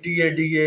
TADA,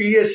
PAC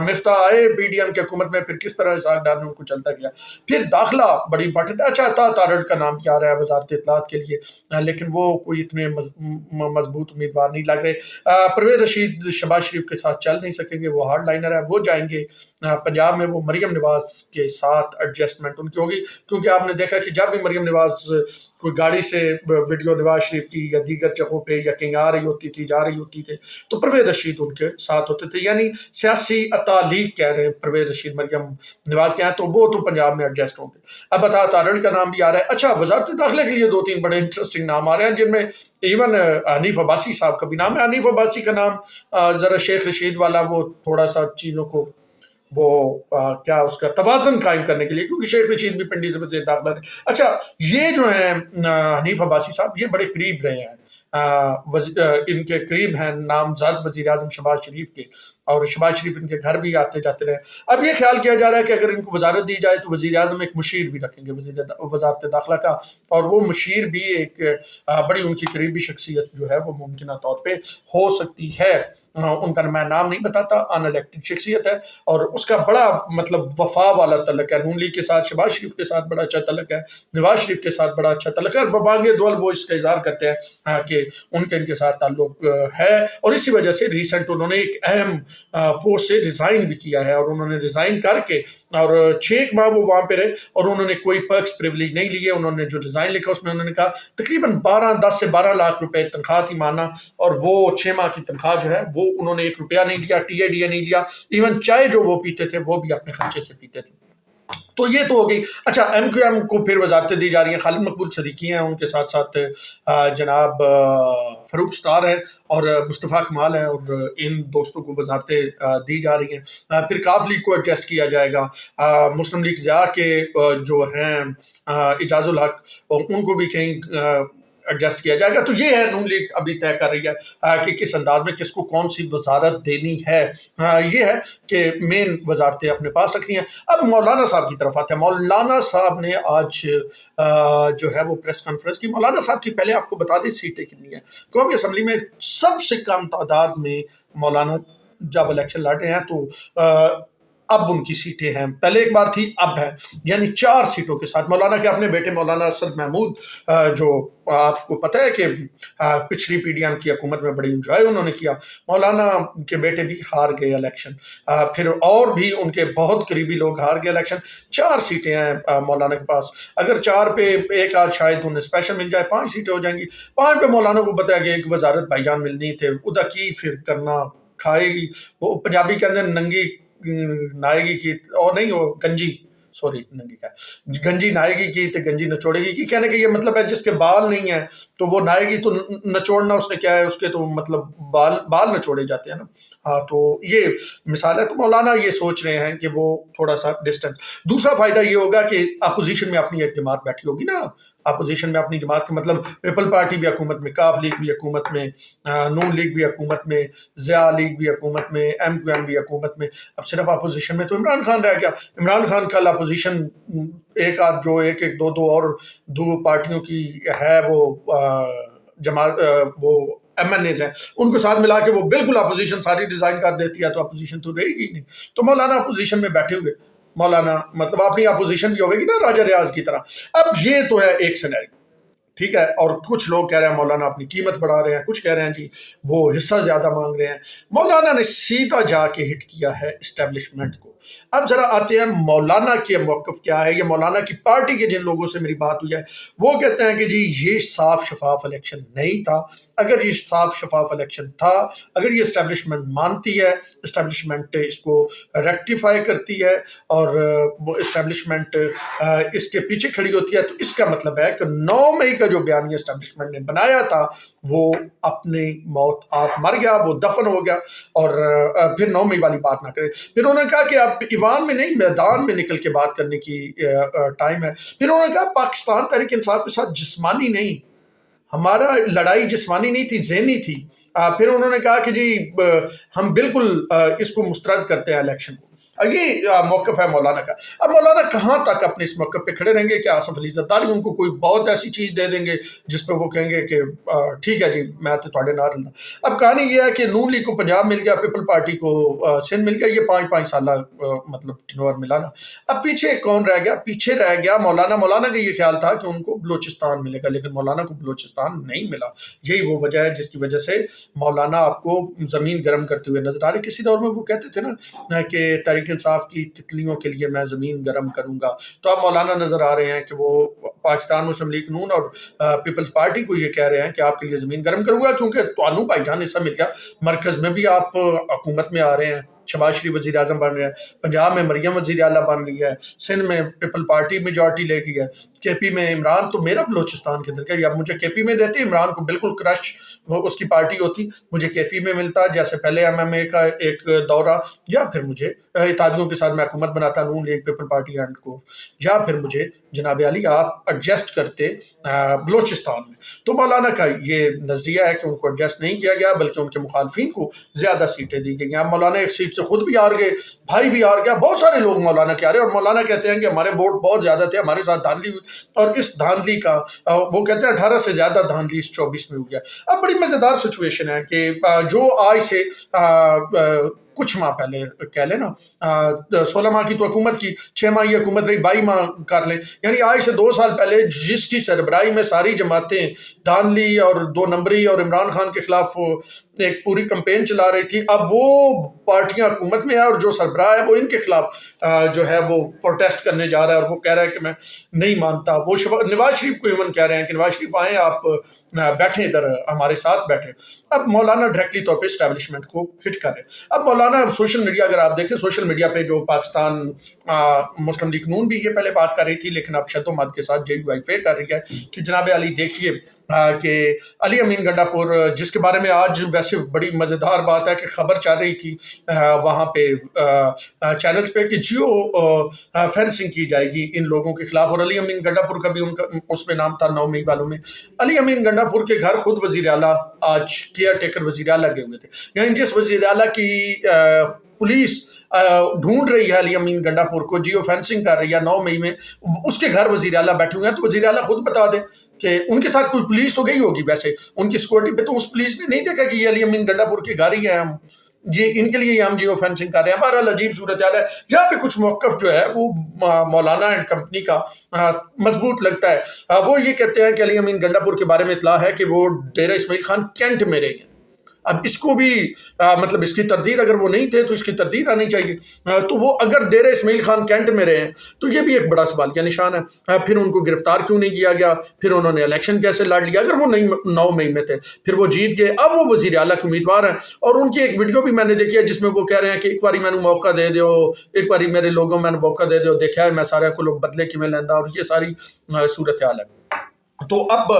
مفتاح آئے PDM کی حکومت میں, پھر کس طرح اسحاق ڈار نے ان کو چلتا کیا. پھر داخلہ بڑی امپورٹنٹ ہے. اچھا عطا تارڑ کا نام کیا رہا ہے وزارت اطلاعات کے لیے, لیکن وہ کوئی اتنے مضبوط امیدوار نہیں لگ رہے. پرویز رشید شہباز شریف کے ساتھ چل نہیں سکیں گے, وہ ہارڈ لائنر ہے, وہ جائیں گے پنجاب میں. وہ مریم نواز کے ساتھ ایڈجسٹمنٹ ان کی ہوگی, کیونکہ آپ نے دیکھا کہ جب بھی مریم نواز کوئی گاڑی سے ویڈیو نواز شریف کی یا دیگر جگہوں پہ یا کہیں آ رہی ہوتی تھی, جا رہی ہوتی تھی, تو پرویز رشید ان کے ساتھ ہوتے تھے. یعنی سیاسی اتالیق کہہ رہے ہیں پرویز رشید مریم نواز کے ہیں, تو وہ تو پنجاب میں ایڈجسٹ ہوں گے. اب عطا تارڑ کا نام بھی آ رہا ہے. اچھا وزارت داخلہ کے لیے 2-3 بڑے انٹرسٹنگ نام آ رہے ہیں, جن میں ایون حنیف عباسی صاحب کا بھی نام ہے. حنیف عباسی کا نام ذرا شیخ رشید والا, وہ تھوڑا سا چیزوں کو وہ کیا اس کا توازن قائم کرنے کے لیے, کیونکہ شیخ رشید بھی پنڈی سے وزیر داخلہ ہے. اچھا یہ جو ہیں حنیف عباسی صاحب, یہ بڑے قریب رہے ہیں, ان کے قریب ہیں نامزد وزیر اعظم شہباز شریف کے, اور شہباز شریف ان کے گھر بھی آتے جاتے رہے. اب یہ خیال کیا جا رہا ہے کہ اگر ان کو وزارت دی جائے تو وزیر اعظم ایک مشیر بھی رکھیں گے وزارت داخلہ کا, اور وہ مشیر بھی ایک بڑی ان کی قریبی شخصیت جو ہے وہ ممکنہ طور پہ ہو سکتی ہے. ان کا میں نام نہیں بتاتا, ان الیکٹڈ شخصیت ہے, اور اس کا بڑا مطلب وفا والا تعلق ہے. نون لیگ کے ساتھ شہباز شریف کے ساتھ بڑا اچھا تعلق ہے, نواز شریف کے ساتھ بڑا اچھا تعلق ہے, اور ببانگ دول وہ اس کا اظہار کرتے ہیں کہ ان کے ساتھ تعلق ہے. اور اسی وجہ سے ریسنٹ انہوں نے ایک اہم پوسٹ سے ریزائن بھی کیا ہے, اور انہوں نے ریزائن کر کے اور 6 ماہ وہ وہاں پہ رہے, اور انہوں نے کوئی پرکس پریویلیج نہیں لیے. انہوں نے جو ریزائن لکھا اس میں انہوں نے کہا تقریباً 10 سے 12 لاکھ روپے تنخواہ تھی مانا, اور وہ 6 ماہ کی تنخواہ جو ہے وہ انہوں نے 1 روپیہ نہیں دیا, TADA نہیں دیا, ایون چائے جو وہ پیتے تھے وہ بھی اپنے خرچے سے پیتے تھے. تو یہ تو ہو گئی. اچھا MQM کو پھر وزارتیں دی جا رہی ہیں. خالد مقبول صدیقی ہیں, ان کے ساتھ ساتھ جناب فاروق ستار ہے, اور مصطفیٰ کمال ہے, اور ان دوستوں کو وزارتیں دی جا رہی ہیں. پھر کاف لیگ کو ایڈجسٹ کیا جائے گا. مسلم لیگ ضیاء کے جو ہیں اعجاز الحق, ان کو بھی کہیں ایڈجسٹ کیا جائے گا. تو یہ ہے نون لیگ ابھی طے کر رہی ہے کہ کس انداز میں کس کو کون سی وزارت دینی ہے. یہ ہے کہ مین وزارتیں اپنے پاس رکھنی ہیں. اب مولانا صاحب کی طرف آتے ہیں. مولانا صاحب نے آج جو ہے وہ پریس کانفرنس کی. مولانا صاحب کی پہلے آپ کو بتا دیں سیٹیں کتنی ہیں. قومی اسمبلی میں سب سے کم تعداد میں مولانا جب الیکشن لڑ رہے ہیں, تو اب ان کی سیٹیں ہیں, پہلے ایک بار تھی اب ہے, یعنی 4 سیٹوں کے ساتھ. مولانا کے اپنے بیٹے مولانا اسد محمود, جو آپ کو پتہ ہے کہ پچھلی PDM کی حکومت میں بڑی انجوائے انہوں نے کیا, مولانا کے بیٹے بھی ہار گئے الیکشن. پھر اور بھی ان کے بہت قریبی لوگ ہار گئے الیکشن. 4 سیٹیں ہیں مولانا کے پاس. اگر 4 پہ ایک آدھ شاید انہیں اسپیشل مل جائے, 5 سیٹیں ہو جائیں گی. 5 پہ مولانا کو بتایا کہ ایک وزارت بھائی جان ملنی تھے, ادا کی پھر کرنا کھائے گی. وہ پنجابی کے اندر ننگی نائے گی کی, اور نہیں وہ گنجی, سوری ننگی کا گنجی نائے گی کی تو گنجی نچوڑے گی کی, کہنے کا یہ مطلب ہے جس کے بال نہیں ہیں تو وہ نائے گی, تو نچوڑنا اس نے کیا ہے, اس کے تو مطلب بال نچوڑے جاتے ہیں نا. ہاں تو یہ مثال ہے. تو مولانا یہ سوچ رہے ہیں کہ وہ تھوڑا سا ڈسٹنس. دوسرا فائدہ یہ ہوگا کہ اپوزیشن میں اپنی ایک جماعت بیٹھی ہوگی نا, اپوزیشن میں اپنی جماعت کا مطلب پیپل پارٹی بھی حکومت میں, کاف لیگ بھی حکومت میں, نون لیگ بھی حکومت میں, ضیاء لیگ بھی حکومت میں, MQM بھی حکومت میں. اب صرف اپوزیشن میں تو عمران خان رہ گیا. عمران خان کل اپوزیشن ایک آدھ جو ایک دو اور 2 پارٹیوں کی ہے وہ جماعت, وہ MNAs ہیں, ان کو ساتھ ملا کے وہ بالکل اپوزیشن ساری ڈیزائن کر دیتی ہے, تو اپوزیشن تو رہے گی نہیں. تو مولانا اپوزیشن میں بیٹھے ہوئے, مولانا مطلب اپنی اپوزیشن بھی ہوگی نا راجہ ریاض کی طرح. اب یہ تو ہے ایک سینیریو, ٹھیک ہے. اور کچھ لوگ کہہ رہے ہیں مولانا اپنی قیمت بڑھا رہے ہیں, کچھ کہہ رہے ہیں جی وہ حصہ زیادہ مانگ رہے ہیں. مولانا نے سیدھا جا کے ہٹ کیا ہے اسٹیبلشمنٹ کو. اب ذرا آتے ہیں مولانا کے موقف کیا ہے. یہ مولانا کی پارٹی کے جن لوگوں سے میری بات ہوئی ہے وہ کہتے ہیں کہ جی یہ صاف شفاف الیکشن نہیں تھا. اگر یہ صاف شفاف الیکشن تھا, اگر یہ اسٹیبلشمنٹ مانتی ہے, اسٹیبلشمنٹ اس کو ریکٹیفائی کرتی ہے, اور وہ اسٹیبلشمنٹ اس کے پیچھے کھڑی ہوتی ہے, تو اس کا مطلب ہے کہ 9 مئی کا جو بیانیہ اسٹیبلشمنٹ نے بنایا تھا وہ اپنی موت آپ مر گیا, وہ دفن ہو گیا. اور پھر 9 مئی والی بات نہ کرے. پھر انہوں نے کہا کہ اب ایوان میں نہیں, میدان میں نکل کے بات کرنے کی ٹائم ہے. پھر انہوں نے کہا پاکستان تحریک انصاف کے ساتھ جسمانی نہیں, ہمارا لڑائی جسمانی نہیں تھی, ذہنی تھی. پھر انہوں نے کہا کہ جی ہم بالکل اس کو مسترد کرتے ہیں الیکشن کو. یہ موقف ہے مولانا کا. اب مولانا کہاں تک اپنے اس موقف پہ کھڑے رہیں گے کہ آصف علی زرداری ان کو کوئی بہت ایسی چیز دے دیں گے جس پہ وہ کہیں گے کہ ٹھیک ہے جی میں تو تھوڑے نال ہوں. اب کہانی یہ ہے کہ نون لیگ کو پنجاب مل گیا, پیپل پارٹی کو سندھ مل گیا, یہ 5 سالہ مطلب ٹنور ملا نا. اب پیچھے کون رہ گیا؟ پیچھے رہ گیا مولانا. مولانا کا یہ خیال تھا کہ ان کو بلوچستان ملے گا, لیکن مولانا کو بلوچستان نہیں ملا. یہی وہ وجہ ہے جس کی وجہ سے مولانا آپ کو زمین گرم کرتے ہوئے نظر آ رہے. کسی دور میں وہ کہتے تھے نا کہ تحریک انصاف کی تتلیوں کے لیے میں زمین گرم کروں گا, تو اب مولانا نظر آ رہے ہیں کہ وہ پاکستان مسلم لیگ نون اور پیپلز پارٹی کو یہ کہہ رہے ہیں کہ آپ کے لیے زمین گرم کروں گا, کیونکہ توانو بھائی جان حصہ مل گیا, مرکز میں بھی آپ حکومت میں آ رہے ہیں, شہباز شریف وزیر اعظم بن رہے ہیں, پنجاب میں مریم وزیر اعلیٰ بن رہی ہے, سندھ میں پیپل پارٹی میجورٹی لے گئی ہے, کے پی میں عمران, تو میرا بلوچستان کے اندر کیا, اب مجھے کے پی میں دیتے, عمران کو بالکل کرش اس کی پارٹی ہوتی, مجھے کے پی میں ملتا جیسے پہلے ایم ایم اے کا ایک دورہ, یا پھر مجھے اتحادیوں کے ساتھ میں حکومت بناتا نون لیگ پیپل پارٹی اینڈ کو, یا پھر مجھے جناب علی آپ ایڈجسٹ کرتے بلوچستان میں. تو مولانا کا یہ نظریہ ہے کہ ان کو ایڈجسٹ نہیں کیا گیا بلکہ ان کے مخالفین کو زیادہ سیٹیں دی گئی. اب مولانا ایک سیٹ سے خود بھی ہار گئے, بھائی بھی ہار گیا, بہت سارے لوگ مولانا کے آ رہے ہیں, اور مولانا کہتے ہیں کہ ہمارے ووٹ بہت زیادہ تھے, ہمارے ساتھ دھاندلی ہوئی, اور اس دھاندلی کا وہ کہتے ہیں 18 سے زیادہ دھاندلی اس 24 میں ہو گیا. اب بڑی مزیدار سچویشن ہے کہ جو آج سے کچھ ماہ پہلے کہہ لیں نا 16 ماہ کی تو حکومت کی, 6 ماہ یہ حکومت رہی, 22 ماہ کر لیں, یعنی آج سے 2 سال پہلے جس کی سربراہی میں ساری جماعتیں دھاندلی اور 2 نمبری اور عمران خان کے خلاف ایک پوری کمپین چلا رہی تھی, اب وہ پارٹیاں حکومت میں ہیں اور جو سربراہ ہے وہ ان کے خلاف جو ہے وہ پروٹیسٹ کرنے جا رہا ہے, اور وہ کہہ رہا ہے کہ میں نہیں مانتا. وہ نواز شریف کو ایون کہہ رہے ہیں کہ نواز شریف آئیں, آپ بیٹھیں ادھر ہمارے ساتھ بیٹھیں. اب مولانا ڈائریکٹلی طور پہ اسٹیبلشمنٹ کو ہٹ کر رہے ہیں. اب مولانا سوشل میڈیا اگر آپ دیکھیں, سوشل میڈیا پہ جو پاکستان مسلم لیگ نون بھی یہ پہلے بات کر رہی تھی, لیکن اب شد و مد کے ساتھ جے یو آئی فیل کر رہی ہے کہ جناب علی دیکھیے کہ علی امین گنڈا پور, جس کے بارے میں آج ویسے بڑی مزیدار بات ہے کہ خبر چل رہی تھی وہاں پہ چینلز پہ کہ جیو فینسنگ کی جائے گی ان لوگوں کے خلاف, اور علی امین گنڈا پور کا بھی ان کا اس میں نام تھا 9 مئی والوں میں. علی امین گنڈا پور کے گھر خود وزیر اعلیٰ آج کیئر ٹیکر وزیر اعلیٰ گئے ہوئے تھے, یعنی جس وزیر اعلیٰ کی پولیس ڈھونڈ رہی ہے علی امین گنڈا پور کو, جیو فینسنگ کر رہی ہے 9 مئی میں, اس کے گھر وزیر اعلیٰ بیٹھے ہوئے ہیں, تو وزیر اعلیٰ خود بتا دیں کہ ان کے ساتھ کوئی پولیس تو گئی ہوگی ویسے ان کی سیکورٹی پہ, تو اس پولیس نے نہیں دیکھا کہ یہ علی امین گنڈا پور کے گھر ہی ہیں, ہم یہ ان کے لیے ہم جیو فینسنگ کر رہے ہیں. بہرحال عجیب صورتحال ہے. یہاں پہ کچھ موقف جو ہے وہ مولانا اینڈ کمپنی کا مضبوط لگتا ہے. وہ یہ کہتے ہیں کہ علی امین گنڈا پور کے بارے میں اطلاع ہے کہ وہ ڈیرہ اسماعیل خان کینٹ میں رہے ہیں. اب اس کو بھی مطلب اس کی تردید, اگر وہ نہیں تھے تو اس کی تردید آنی چاہیے. تو وہ اگر ڈیرہ اسماعیل خان کینٹ میں رہے ہیں تو یہ بھی ایک بڑا سوال کا نشان ہے. پھر ان کو گرفتار کیوں نہیں کیا گیا, پھر انہوں نے الیکشن کیسے لڑ لیا اگر وہ 9 مئی میں تھے, پھر وہ جیت گئے, اب وہ وزیر اعلیٰ کے امیدوار ہیں. اور ان کی ایک ویڈیو بھی میں نے دیکھی ہے جس میں وہ کہہ رہے ہیں کہ ایک باری میں نے موقع دے دیو, ایک باری میرے لوگوں میں نے موقع دے دیو, دیکھا ہے میں سارے کو لوگ بدلے کی میں لیندہ, اور یہ ساری صورتحال ہے. تو اب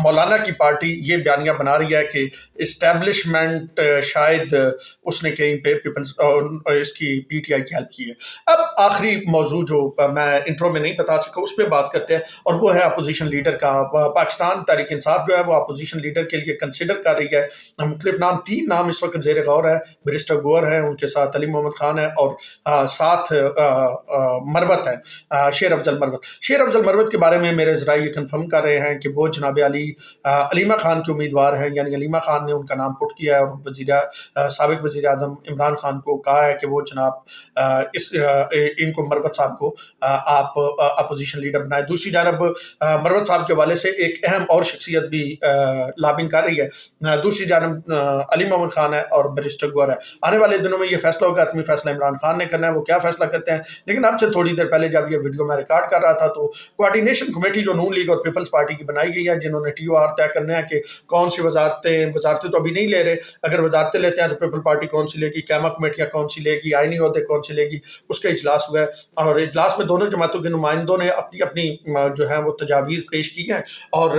مولانا کی پارٹی یہ بیانیہ بنا رہی ہے کہ اسٹیبلشمنٹ شاید اس نے کہیں پہ پیپلز اس کی پی ٹی آئی کی ہیلپ کی ہے. اب آخری موضوع جو میں انٹرو میں نہیں بتا سکا اس پہ بات کرتے ہیں, اور وہ ہے اپوزیشن لیڈر کا. پاکستان تحریک انصاف جو ہے وہ اپوزیشن لیڈر کے لیے کنسیڈر کر رہی ہے. مختلف نام, 3 نام اس وقت زیر غور ہے. بیرسٹر گوہر ہے, ان کے ساتھ علی محمد خان ہے, اور ساتھ مروت ہے, شیر افضل مروت. شیر افضل مروت کے بارے میں میرے ذرائع یہ کنفرم کر رہے ہیں کہ وہ جناب علیمہ خان کے امیدوار ہیں, یعنی علیمہ خان نے ان کا نام پٹ کیا ہے, اور سابق وزیر اعظم عمران خان کو کہا ہے کہ وہ جناب ان کو مروت صاحب کو آپ اپوزیشن لیڈر بنائے. دوسری جانب مروت صاحب کے حوالے سے ایک اہم اور شخصیت بھی لابنگ کر رہی ہے. دوسری جانب علی محمد خان ہے اور بیرسٹر گوہر ہے. آنے والے دنوں میں یہ فیصلہ ہوگا, حتمی فیصلہ عمران خان نے کرنا ہے, وہ کیا فیصلہ کرتے ہیں. لیکن اب سے تھوڑی دیر پہلے جب یہ ویڈیو میں ریکارڈ کر رہا تھا تو کوارڈینیشن کمیٹی جو نون لیگ اور پیپلز پارٹی کی بنائی گئی ہے, جنہوں نے ٹی او آر طے کرنا ہے کہ کون سی وزارتیں تو ابھی نہیں لے رہے, اگر وزارتیں لیتے ہیں تو پیپل پارٹی کون سی لے گی, قیامہ کمیٹیاں کون سی لے گی, آئینی عہدے کون سی لے گی, اس کا اجلاس ہوا ہے. اور اجلاس میں دونوں جماعتوں کے نمائندوں نے اپنی اپنی جو ہے وہ تجاویز پیش کی ہیں, اور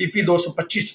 PP 225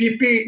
PP